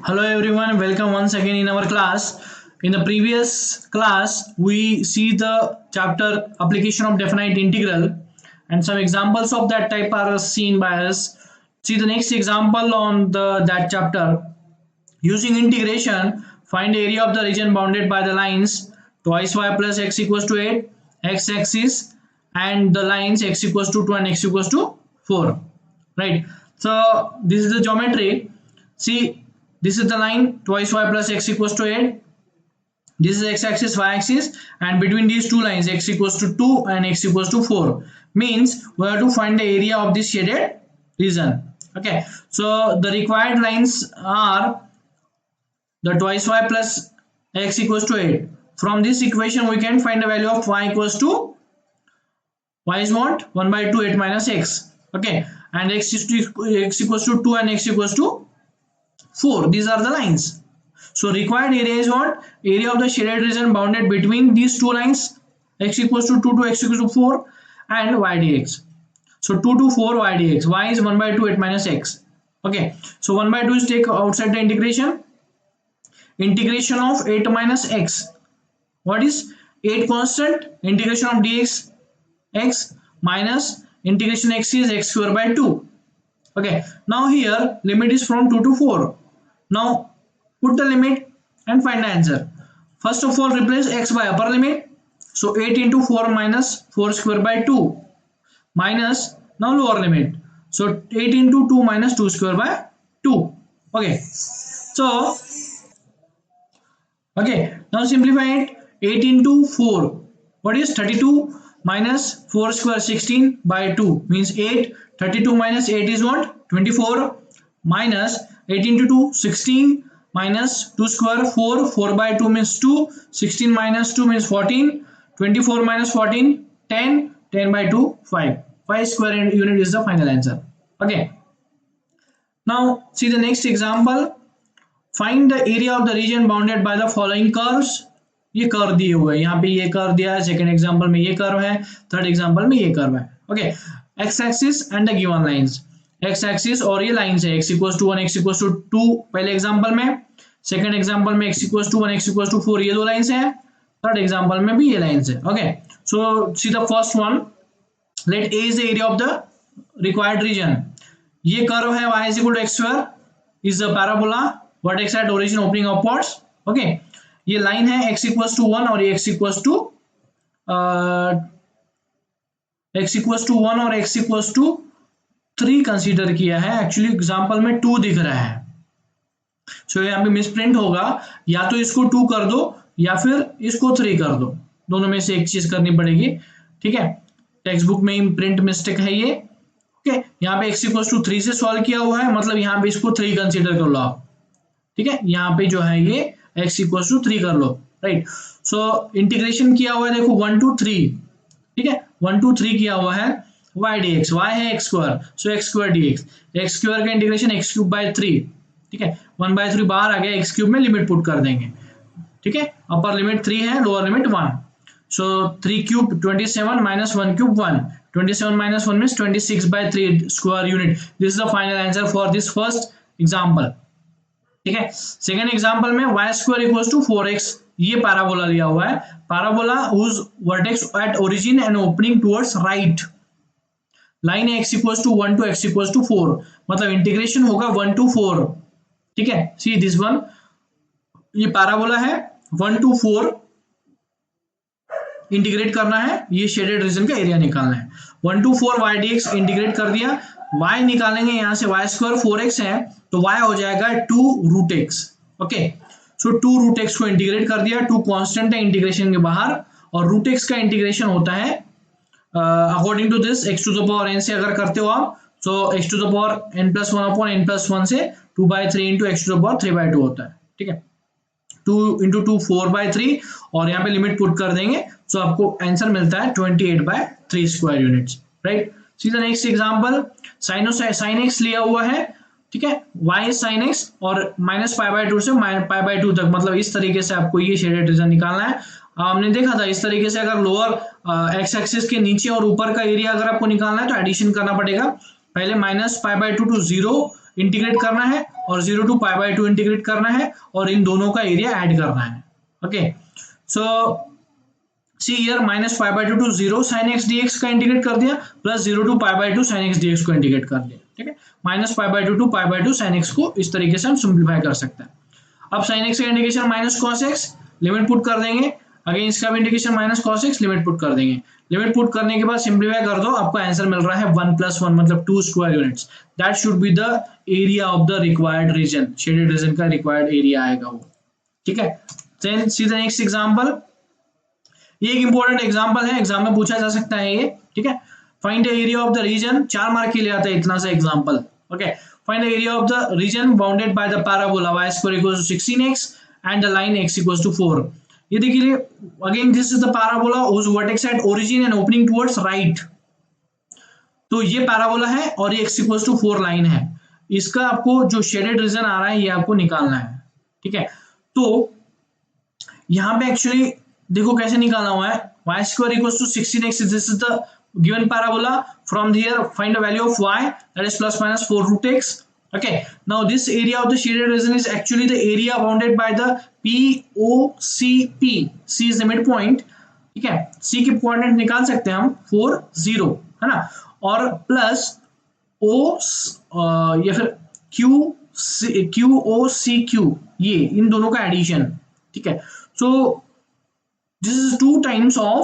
Hello everyone, welcome once again in our class. In the previous class, we see the chapter application of definite integral and some examples of that type are seen by us. See the next example on that chapter. Using integration, find the area of the region bounded by the lines twice y plus x equals to 8, x axis and the lines x equals to 2 and x equals to 4. Right. So this is the geometry. See, this is the line twice y plus x equals to 8. This is x axis, y axis, and between these two lines x equals to 2 and x equals to 4. Means we have to find the area of this shaded region. Okay, so the required lines are the twice y plus x equals to 8. From this equation we can find the value of y equals to y is what 1 by 2 8 minus x. Okay, and x equals to 2 and x equals to 4. These are the lines. So required area is what? Area of the shaded region bounded between these two lines x equals to 2 to x equals to 4 and y dx. So 2 to 4 y dx. Y is 1 by 2 8 minus x. Okay. So 1 by 2 is take outside the integration. Integration of 8 minus x. What is 8 constant? Integration of dx x minus integration x is x square by 2. Okay. Now here limit is from 2 to 4. Now put the limit and find the answer. First of all, replace x by upper limit. So 8 into 4 minus 4 square by 2 minus now lower limit. So 8 into 2 minus 2 square by 2. Okay. So now simplify it. 8 into 4. What is 32 minus 4 square 16 by 2 means 8. 32 minus 8 is what? 24 minus 8 into 2 16 minus 2 square 4 4 by 2 means 2 16 minus 2 means 14 24 minus 14 10 10 by 2 5 square unit is the final answer. Okay, now see the next example. Find the area of the region bounded by the following curves. ये curve दिए हुए हैं, यहाँ पे ये curve दिया है, second example में ये कर्व है, थर्ड एग्जांपल में ये कर्व है. Okay, x axis and the given lines. X axis और ये लाइंस है x equals to 1 x equals to 2 पहले एग्जांपल में, सेकंड एग्जांपल में x equals to 1 x equals to 4 ये दो लाइंस है, थर्ड एग्जांपल में भी ये लाइंस है. Okay, so see the first one. Let a is the area of the required region. ये कर्व है y is equal to x square is the parabola vertex at origin opening upwards. Okay, ये line है x equals to 1 और ये x equals to 1 और x equals to 3 consider किया है. Actually example में 2 दिख रहा है, सो यहाँ पे मिसप्रिंट होगा. या तो इसको 2 कर दो या फिर इसको 3 कर दो, दोनों में से एक चीज करनी पड़ेगी. ठीक है, टेक्स्ट बुक में ही प्रिंट मिस्टेक है ये. ओके, यहाँ पे x इक्वल्स टू 3 से सॉल्व किया हुआ है, मतलब यहाँ पे इसको 3 कंसीडर कर लो आप. ठीक है, यहाँ पे जो है ये x इक्वल्स टू 3 कर लो. राइट, सो इंटीग्रेशन किया हुआ है देखो 1 to 3. ठीक है, 1 to 3 किया हुआ है y dx. y है x स्क्वायर, सो x square dx. x square का इंटीग्रेशन x क्यूब बाय 3. ठीक है, 1 by 3 बाहर आ गया, x क्यूब में लिमिट पुट कर देंगे. ठीक है, अपर लिमिट 3 है, lower limit 1. So 3 cube 27 minus 1 cube 1. 27 minus 1 means 26 by 3 square unit. This is the final answer for this first example. ठीक है, सेकेंड एग्जाम्पल में y square equals to 4x. ये parabola लिया हुआ है, parabola whose vertex at origin and opening towards right. Line है x equals to 1 to x equals to 4, मतलब integration होगा 1 to 4. ठीक है, सी दिस वन, ये पैराबोला है 1 to 4 इंटीग्रेट करना है, ये शेडेड रीजन का एरिया निकालना है. 1 to 4 y dx इंटीग्रेट कर दिया, y निकालेंगे यहाँ से y स्क्वायर 4x है तो y हो जाएगा 2 रूट x. ओके, सो 2 रूट x को इंटीग्रेट कर दिया. 2 कांस्टेंट है इंटीग्रेशन के बाहर, और रूट x का इंटीग्रेशन होता है according to this x to the power n से अगर करते हो आप, सो x to the power n plus 1 upon n plus 1 से 2 by 3 into x to the power 3 by 2 होता है. ठीक है, 2 into 2 4 by 3 और यहाँ पे लिमिट पुट कर देंगे, सो आपको आंसर मिलता है 28 by 3 square units. Right, see the next example. Sine x लिया हुआ है. ठीक है, y साइन x और माइनस पाई बाय 2 से पाई बाय 2 तक, मतलब इस तरीके से आपको ये शेडेड रीजन निकालना है. हमने देखा था इस तरीके से अगर लोअर एक्स एक्सिस के नीचे और ऊपर का एरिया अगर आपको निकालना है तो एडिशन करना पड़ेगा. पहले minus pi by 2 to 0 integrate करना है और 0 to π/2 इंटीग्रेट करना है और इन दोनों का एरिया ऐड करना है. Okay, so see here minus π/2 to 0 sin x dx का इंटीग्रेट कर दिया plus 0 to π/2 sin x dx को इंटीग्रेट कर दिया. ठीक है, माइनस π/2 टू π/2 sin x को इस तरीके से हम सिंप्लीफाई कर सकते हैं. अब sin x का indication minus cos x, limit put कर देंगे. अगेन इसका भी indication minus cos x, limit put कर देंगे. लिमिट पुट करने के बाद सिंप्लीफाई कर दो, आपको आंसर मिल रहा है 1 + 1 मतलब 2 square units. That should be the area of the required region. Shaded region का रिक्वायर्ड एरिया आएगा वो. ठीक है, then see the next example. ये एक इंपॉर्टेंट एग्जांपल है, एग्जाम में पूछा जा सकता है ये. ठीक है, find the area of the region. 4 mark के लिए आता है इतना सा example. Okay, find the area of the region bounded by the parabola y² = 16x and the line x = 4. ये देखिए, again this is the parabola whose vertex at origin and opening towards right. तो ये parabola है और ये x = 4 line है. इसका आपको जो शेडेड रीजन आ रहा है ये आपको निकालना है. ठीक है, तो यहां पे एक्चुअली देखो कैसे निकालना हुआ है. y² = 16x, this is the given parabola. From here find the value of y, that is ± 4√x. Okay, now this area of the shaded region is actually the area bounded by the POCP. C is the midpoint. ठीक है, C के coordinate निकाल सकते हैं हम 4 0, है ना, और प्लस O या फिर QOCQ, ये इन दोनों का एडिशन. ठीक है, so this is 2 times of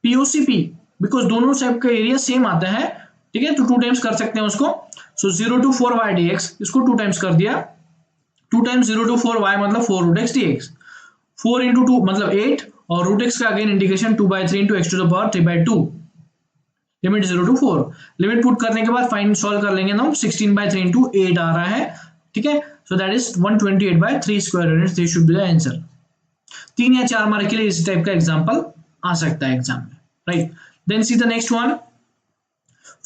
POCP because दोनों साइड का एरिया सेम आता है. ठीक है, तो 2 टाइम्स कर सकते हैं उसको. सो 0 to 4y dx, इसको 2 टाइम्स कर दिया. 2 टाइम्स 0 to 4y मतलब 4√x dx. 4 into 2 मतलब 8 और √x का again integration 2/3 into x to the power 3/2. Limit 0 to 4. Limit put करने के बाद फाइंड सॉल्व कर लेंगे ना. 16/3 into 8 आ रहा है. ठीक है, so that is 128/3 square units. This should be the answer. 3 या 4 मार्क के लिए इस टाइप का एग्जांपल आ सकता है एग्जाम में. Right, then see the next one.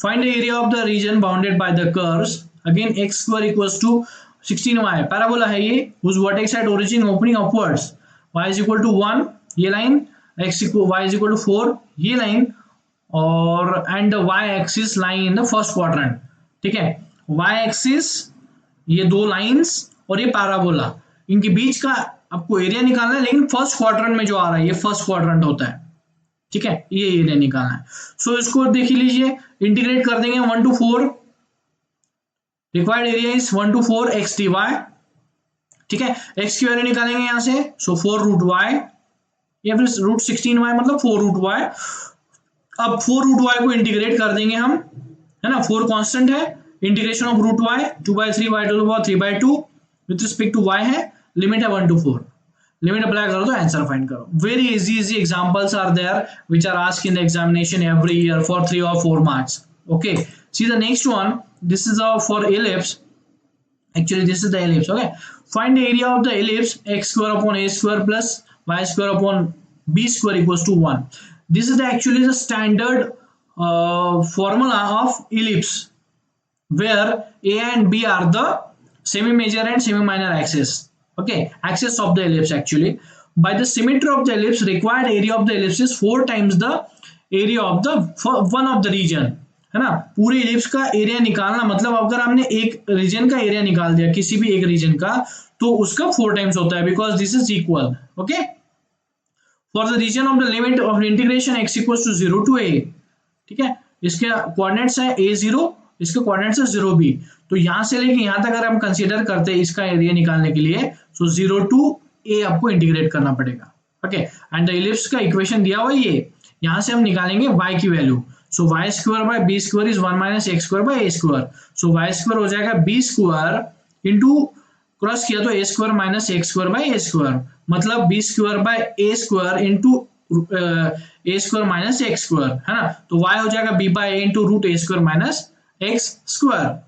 Find the area of the region bounded by the curves. Again x² = 16y. Parabola है ये whose vertex at origin opening upwards. y = 1 ये लाइन, y = 4 ये line, और and the y axis lying in the first quadrant. ठीक है, y axis ये 2 lines और ये पैराबोला, इनके बीच का आपको एरिया निकालना है. लेकिन फर्स्ट क्वाड्रेंट में जो आ रहा है ये फर्स्ट क्वाड्रेंट होता है. ठीक है, ये एरिया निकालना है. सो इसको देख लीजिए, इंटीग्रेट कर देंगे 1 to 4. Required area is 1 to 4 x dy. ठीक है, x की वैल्यू निकालेंगे यहां से. सो 4√y या फिर √16y मतलब 4√y. अब 4√y को इंटीग्रेट कर देंगे हम, है ना. 4 कांस्टेंट है. Integration of √y 2/3 y to the power 3/2 with respect to y है. लिमिट है 1 to 4. लिमिट अप्लाई करो तो आंसर फाइंड करो. Very easy examples are there which are asked in the examination every year for 3 or 4 marks. Okay, see the next one. This is for ellipse. Actually this is the ellipse. Okay, find the area of the ellipse x² upon a² plus y² upon b² = 1. This is actually the standard formula of ellipse where a and b are the semi major and semi minor axis. Okay, axis of the ellipse. Actually by the symmetry of the ellipse, required area of the ellipse is 4 times the area of the one of the region. है ना, पूरे ellipse का area निकालना मतलब अगर हमने एक reason का एरिया निकाल दिया किसी भी एक रीजन का, तो उसका 4 टाइम्स होता है because this is equal. Okay, for the region of the limit of integration x = 0 to a. ठीक है, इसके कोऑर्डिनेट्स है a0, इसके कोऑर्डिनेट्स है 0b. तो यहां से लेके यहां तक अगर हम कंसीडर करते हैं इसका एरिया निकालने के लिए, सो 0 to a आपको इंटीग्रेट करना पड़ेगा. ओके, एंड द इलिप्स का इक्वेशन दिया हुआ ये, यहां से हम निकालेंगे y की value. So y² / b² is 1 - x² / a². So y² हो जाएगा b² इंटू क्रॉस किया तो a² - x² / a², मतलब b² / a² into a² - x², है ना. तो y हो जाएगा b/a इंटू √a² - x².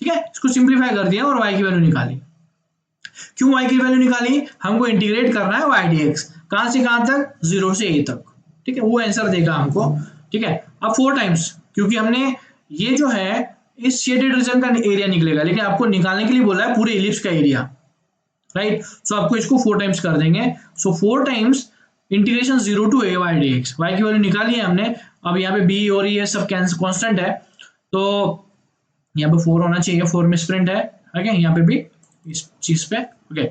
ठीक है, इसको सिंप्लीफाई कर दिया और y की वैल्यू निकाली. क्यों y की वैल्यू निकाली? हमको इंटीग्रेट करना है y dx. कहां से कहां तक? 0 से a तक. ठीक है, वो आंसर देगा हमको. ठीक है, अब 4 टाइम्स, क्योंकि हमने ये जो है इस शेडेड रीजन का एरिया निकलेगा, लेकिन आपको निकालने के लिए बोला है पूरे इलिप्स का एरिया. राइट, सो आपको इसको 4 टाइम्स कर देंगे. सो 4 times integration 0 to a y dx. y की वैल्यू निकाली है हमने. अब यहाँ पे b और ये सब कांस्टेंट है, तो यहाँ पे 4 होना चाहिए. 4 मिसप्रिंट है, ओके, यहाँ पे भी इस चीज पे ओके।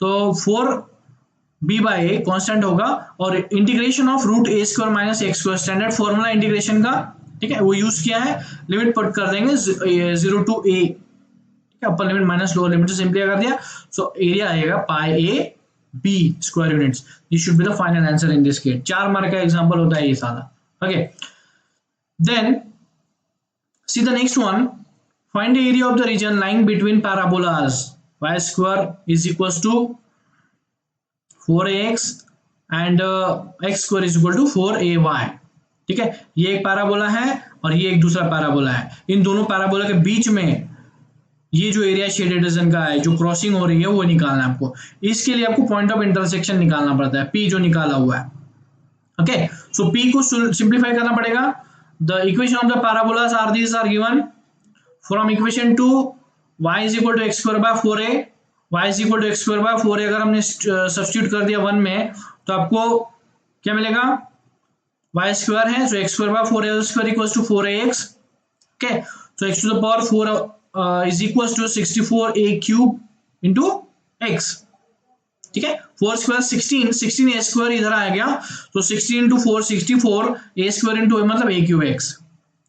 तो 4b/a कांस्टेंट होगा और integration of root a square minus x square, standard formula integration का, ठीक है, वो यूज किया है। लिमिट पुट कर देंगे 0 to a, ठीक है, upper limit minus lower limit से सिंपलीफाई कर दिया। सो एरिया आएगा pi a b square units. This should be the final answer in this case. 4 mark का एग्जांपल होता है ये सारा। Okay, then see the next one. Find the area of the region lying between parabolas. Y square is equals to 4ax and x square is equal to 4ay. ठीक है, ये एक parabola है और ये एक दूसरा पैराबोला है। इन दोनों पैराबोला के बीच में ये जो एरिया शेडेड रीजन का है, जो क्रॉसिंग हो रही है, वो निकालना है आपको। इसके लिए आपको पॉइंट ऑफ इंटरसेक्शन निकालना पड़ता है, P जो निकाला हुआ है। ओके, सो P को सिंप्लीफाई करना पड़ेगा। The equation of the parabolas are these are given from equation 2, y is equal to x square by 4a, y is equal to x square by 4a अगर हमने substitute कर दिया 1 में तो आपको क्या मिलेगा, y स्क्वायर है, so x square by 4a square equals to 4ax. okay, so x to the power 4 is equals to 64a cube into x. ठीक है, 4 स्क्वायर 16, 16 ए स्क्वायर इधर आ गया तो 16 इंटू 4 64, ए स्क्वायर इंटू मतलब ए क्यूब एक्स,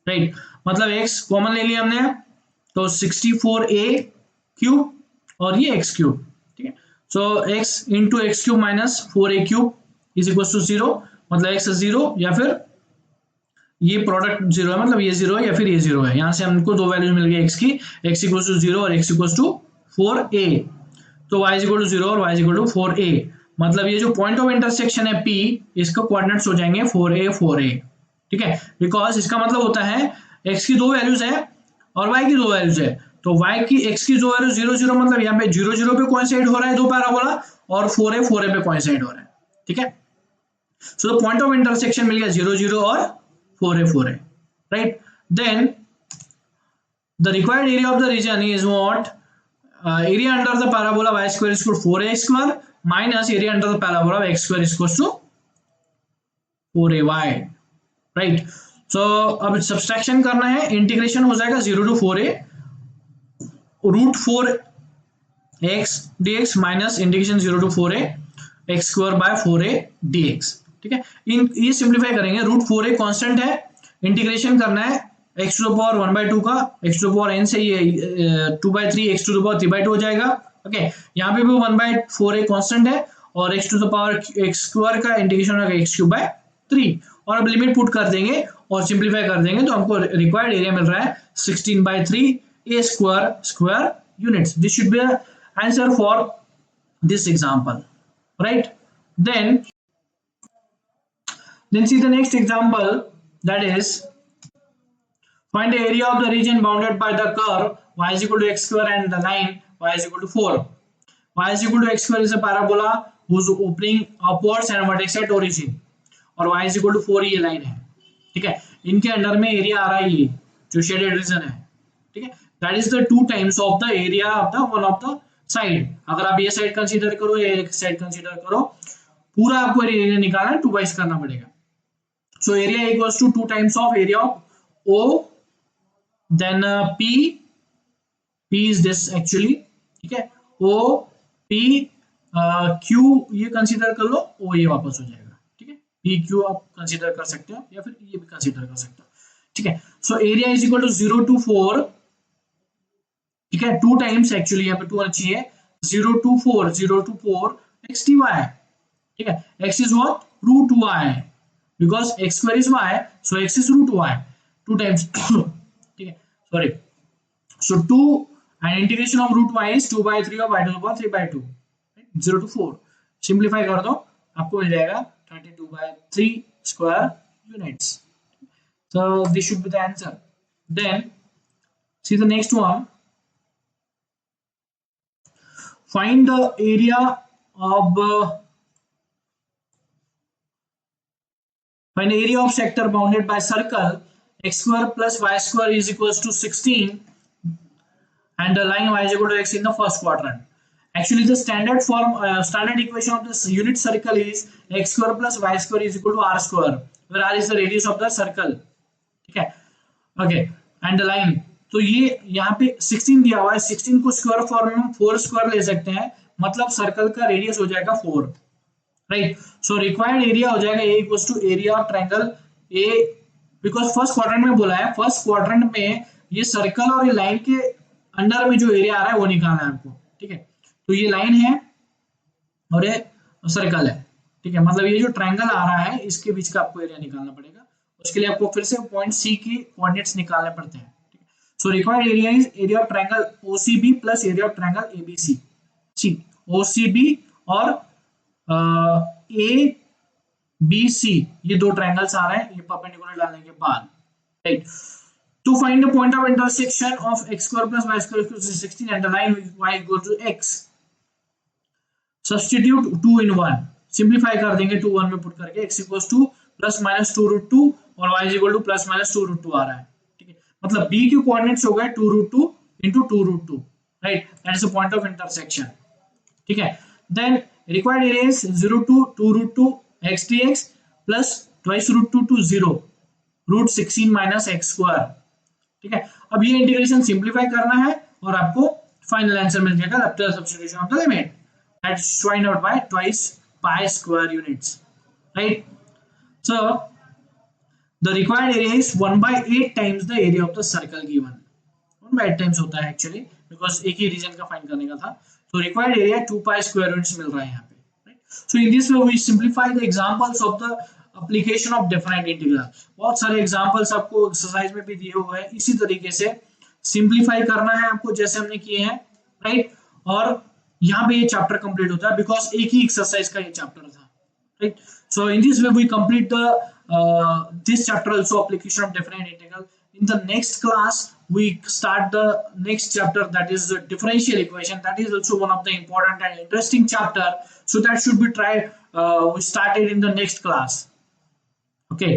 राइट, मतलब x common ले लिया हमने तो 64 ए क्यूब और ये एक्स क्यूब, ठीक है। So x into x cube minus 4 a cube is equal to 0, मतलब एक्स 0 या फिर ये प्रोडक्ट 0 है, मतलब ये 0 है या फिर ये 0 है। यहाँ से हमको दो वैल्यूज मिल गई एक्स की, एक्स इक्वल टू 0 और एक्स इक्वल टू 4a, तो y इक्वल टू 0 और y इक्वल टू 4a, मतलब ये जो पॉइंट ऑफ इंटरसेक्शन है P, इसका कोऑर्डिनेट्स हो जाएंगे 4a 4a, ठीक है, बिकॉज इसका मतलब होता है x की दो वैल्यूज है और y की दो वैल्यूज है, तो y की x की जो वैल्यू 0 0 मतलब यहाँ पे 0 0 पे कोइंसाइड हो रहा है दो पैराबोला और 4a 4a पे कोइंसाइड हो रहा है, ठीक है। So the point of intersection मिल गया 0 0 और 4a 4a, right. Then the required area of the region is what, area under the parabola y square is equal to 4a square minus area under the parabola x square is equal to 4ay, right। so अब subtraction करना है, integration हो जाएगा 0 to 4a root 4x dx minus integration 0 to 4a x square by 4a dx, ठीक है। इन ये simplify करेंगे, root 4a constant है, इंटीग्रेशन करना है x टू द पावर 1/2 का, x to the power n से ये 2/3 x टू द पावर 3/2 हो जाएगा। ओके, यहाँ पे भी 1/4a कांस्टेंट है और x to the power x square का इंटीग्रेशन होगा x क्यूब बाय 3, और अब लिमिट पुट कर देंगे और सिंप्लीफाई कर देंगे तो हमको रिक्वायर्ड एरिया मिल रहा है 16/3 a square square units. This should be answer for this example, right. Then see the next example, that is find the area of the region bounded by the curve y is equal to x square and the line y is equal to 4. y is equal to x square is a parabola whose opening upwards and vertex at origin, और y is equal to 4 ये line है, ठीक है। इनके under में area आ रहा है ये जो शेडेड रीजन है, ठीक है, that is the 2 times of the area of the one of the side. अगर आप ये साइड कंसीडर करो, ये एक साइड कंसीडर करो, पूरा आपको एरिया निकालना है, 2 बाइस करना पड़ेगा। So area equals to 2 times of area of O, then P is this actually, ठीक है, O P Q ये कंसीडर कर लो, O ये वापस हो जाएगा, ठीक है, P Q आप कंसीडर कर सकते हो या फिर ये भी कंसीडर कर सकते हो, ठीक है। So area is equal to 0 to 4, ठीक है, 2 टाइम्स एक्चुअली यहाँ पे 2 अच्छी है, 0 to 4 x dy, ठीक है, x is what, root y, because x square is y, so x is root y, 2 times ठीक है, sorry, so 2 and integration of root y is 2/3 of y to the power 3/2, right? 0 to 4 simplify कर दो, आपको मिल जाएगा 32/3 square units. So this should be the answer. Then see the next one, find the area of find the area of sector bounded by circle x square plus y square is equals to 16 and the line y is equal to x in the first quadrant. Actually the standard form standard equation of this unit circle is x square plus y square is equal to r square, where r is the radius of the circle, okay, okay, and the line तो ये यहाँ पे 16 दिया हुआ है, 16 को square form में हम 4 स्क्वायर ले सकते हैं, मतलब सर्कल का रेडियस हो जाएगा 4, राइट। सो रिक्वायर्ड एरिया हो जाएगा A equals to area of triangle A, because first quadrant में बोला है, फर्स्ट क्वाड्रेंट में ये सर्कल और ये लाइन के अंडर में जो एरिया आ रहा है वो निकालना है आपको, ठीक है। तो ये लाइन है और ये सर्कल है, ठीक है, मतलब ये जो ट्रायंगल आ रहा है इसके बीच का आपको एरिया निकालना पड़ेगा। उसके लिए आपको फिर से पॉइंट सी की कोऑर्डिनेट्स निकालने पड़ते हैं। So required area is area of triangle OCB plus area of triangle ABC. See OCB और ए बी सी, ये दो ट्रायंगल्स आ रहे हैं, ये परपेंडिकुलर डालने के बाद, right. To find the point of intersection of x square plus y square equals to 16 and the line y equals to x, substitute 2 in 1, simplify कर देंगे 2 1 में पुट करके, x equals to plus minus 2 root 2 और y is equal to plus minus 2 root 2 आ रहा है, ठीक है। मतलब b के कोऑर्डिनेट्स हो गए 2 root 2 into 2 root 2, right, that is the point of intersection, ठीक है। Then required area is 0 to 2 root 2 x dx plus twice root 2 to 0 root 16 minus x square, ठीक है। अब ये इंटीग्रेशन सिंप्लीफाई करना है और आपको फाइनल आंसर मिल जाएगा after substitution of the limit, that's find out by twice pi square units, right? So the required area is 1 by 8 times the area of the circle given. 1 by 8 times होता है actually because एक ही reason का find करने का था। So required area 2 pi square units मिल रहा है यहाँ पे, right? So in this way we simplify the examples of the application of definite integral. बहुत सारे examples आपको एक्सरसाइज में भी दिए हुए हैं, इसी तरीके से सिंप्लीफाई करना है आपको जैसे हमने किए हैं, राइट। और यहाँ पे ये चैप्टर कंप्लीट होता है बिकॉज एक ही एक्सरसाइज का ये चैप्टर था, right. So in this way we complete the this chapter also application of definite integral. In the next class we start the next chapter, that is the differential equation, that is also one of the important and interesting chapter, so that should be tried we started in the next class, okay।